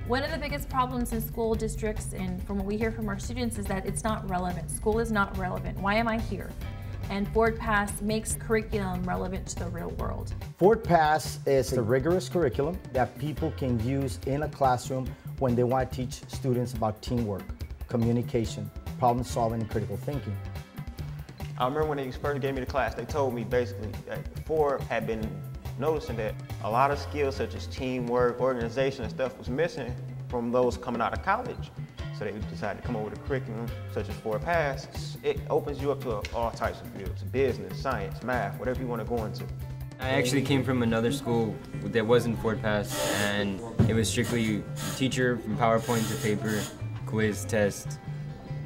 One of the biggest problems in school districts, and from what we hear from our students, is that it's not relevant. School is not relevant. Why am I here? And FordPass makes curriculum relevant to the real world. FordPass is a rigorous curriculum that people can use in a classroom when they want to teach students about teamwork, communication, problem solving, and critical thinking. I remember when they first gave me the class, they told me basically that Ford had been noticing that a lot of skills such as teamwork, organization, and stuff was missing from those coming out of college. So they decided to come up with a curriculum such as FordPass. It opens you up to all types of fields, business, science, math, whatever you want to go into. I actually came from another school that wasn't FordPass, and it was strictly teacher from PowerPoint to paper, quiz, test,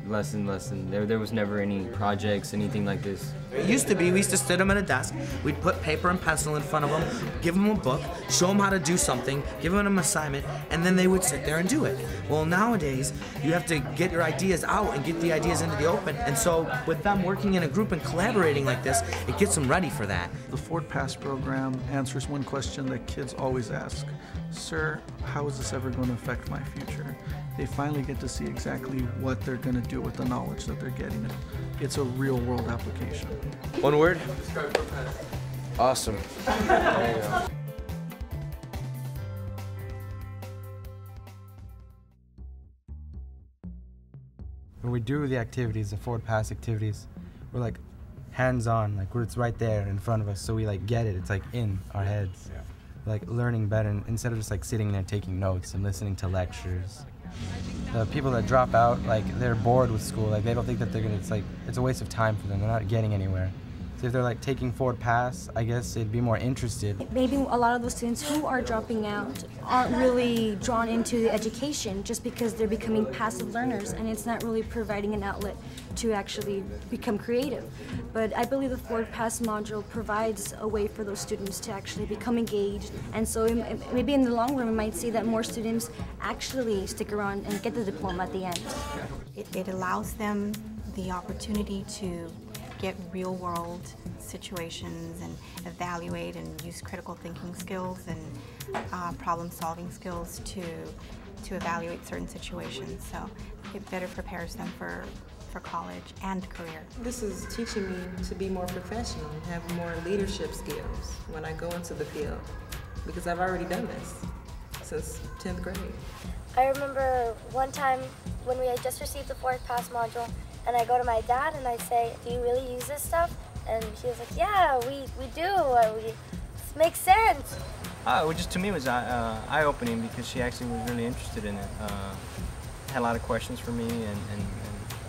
lesson. There was never any projects, anything like this. It used to be, we used to sit them at a desk, we'd put paper and pencil in front of them, give them a book, show them how to do something, give them an assignment, and then they would sit there and do it. Well, nowadays, you have to get your ideas out and get the ideas into the open, and so with them working in a group and collaborating like this, it gets them ready for that. The FordPass program answers one question that kids always ask: sir, how is this ever going to affect my future? They finally get to see exactly what they're going to do with the knowledge that they're getting. It's a real-world application. One word? Awesome. There you go. When we do the activities, the FordPass activities, we're like hands-on, like it's right there in front of us, so we like get it. It's like in our heads, like learning better instead of just like sitting there taking notes and listening to lectures. The people that drop out, like they're bored with school, like they don't think that they're gonna, it's a waste of time for them, they're not getting anywhere. So if they're like taking FordPass, I guess they'd be more interested. Maybe a lot of those students who are dropping out aren't really drawn into the education just because they're becoming passive learners and it's not really providing an outlet to actually become creative. But I believe the FordPass module provides a way for those students to actually become engaged, and so maybe in the long run we might see that more students actually stick around and get the diploma at the end. It allows them the opportunity to get real-world situations and evaluate and use critical thinking skills and problem-solving skills to evaluate certain situations. So it better prepares them for college and career. This is teaching me to be more professional, have more leadership skills when I go into the field, because I've already done this since 10th grade. I remember one time when we had just received the FordPass module, and I go to my dad and I say, "Do you really use this stuff?" And he was like, "Yeah, we do. This makes sense." Just to me it was eye-opening because she actually was really interested in it. Had a lot of questions for me and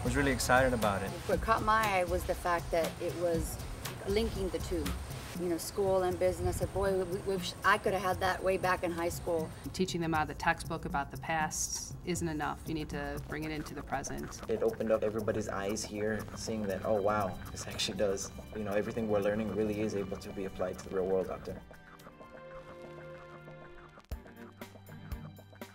was really excited about it. What caught my eye was the fact that it was linking the two. You know, school and business. Boy, I could have had that way back in high school. Teaching them out of the textbook about the past isn't enough. You need to bring it into the present. It opened up everybody's eyes here, seeing that, oh wow, this actually does, everything we're learning really is able to be applied to the real world out there.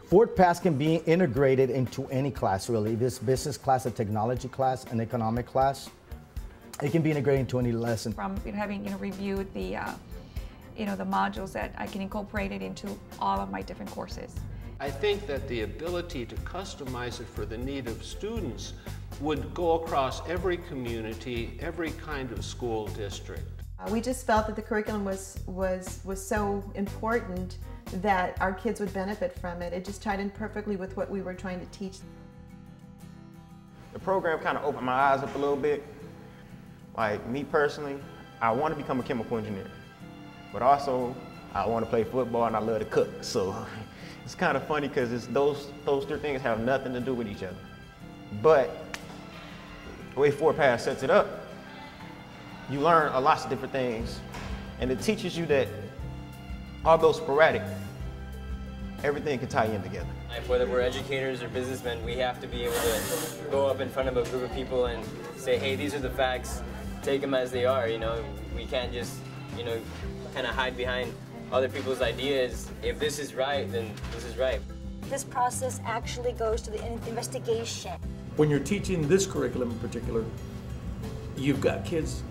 FordPass can be integrated into any class, really. This business class, a technology class, an economic class. It can be integrated into any lesson. From having reviewed the the modules, that I can incorporate it into all of my different courses. I think that the ability to customize it for the need of students would go across every community, every kind of school district. We just felt that the curriculum was so important that our kids would benefit from it. It just tied in perfectly with what we were trying to teach. The program kind of opened my eyes up a little bit. Like me personally, I want to become a chemical engineer, but also I want to play football and I love to cook. So it's kind of funny because those three things have nothing to do with each other. But the way FordPass sets it up, you learn a lot of different things, and it teaches you that although sporadic, everything can tie in together. Whether we're educators or businessmen, we have to be able to go up in front of a group of people and say, hey, these are the facts, take them as they are, We can't just, kind of hide behind other people's ideas. If this is right, then this is right. This process actually goes to the investigation. When you're teaching this curriculum in particular, you've got kids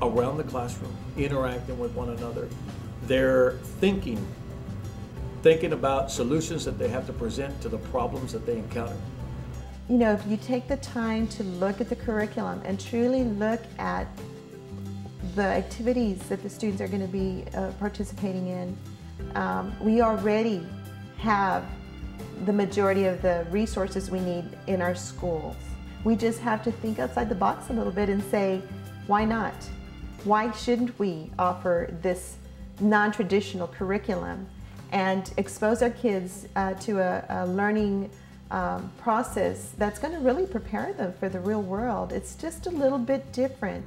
around the classroom interacting with one another. They're thinking thinking about solutions that they have to present to the problems that they encounter. You know, if you take the time to look at the curriculum and truly look at the activities that the students are going to be participating in, we already have the majority of the resources we need in our schools. We just have to think outside the box a little bit and say, why not? Why shouldn't we offer this non-traditional curriculum and expose our kids to a learning process that's going to really prepare them for the real world? It's just a little bit different.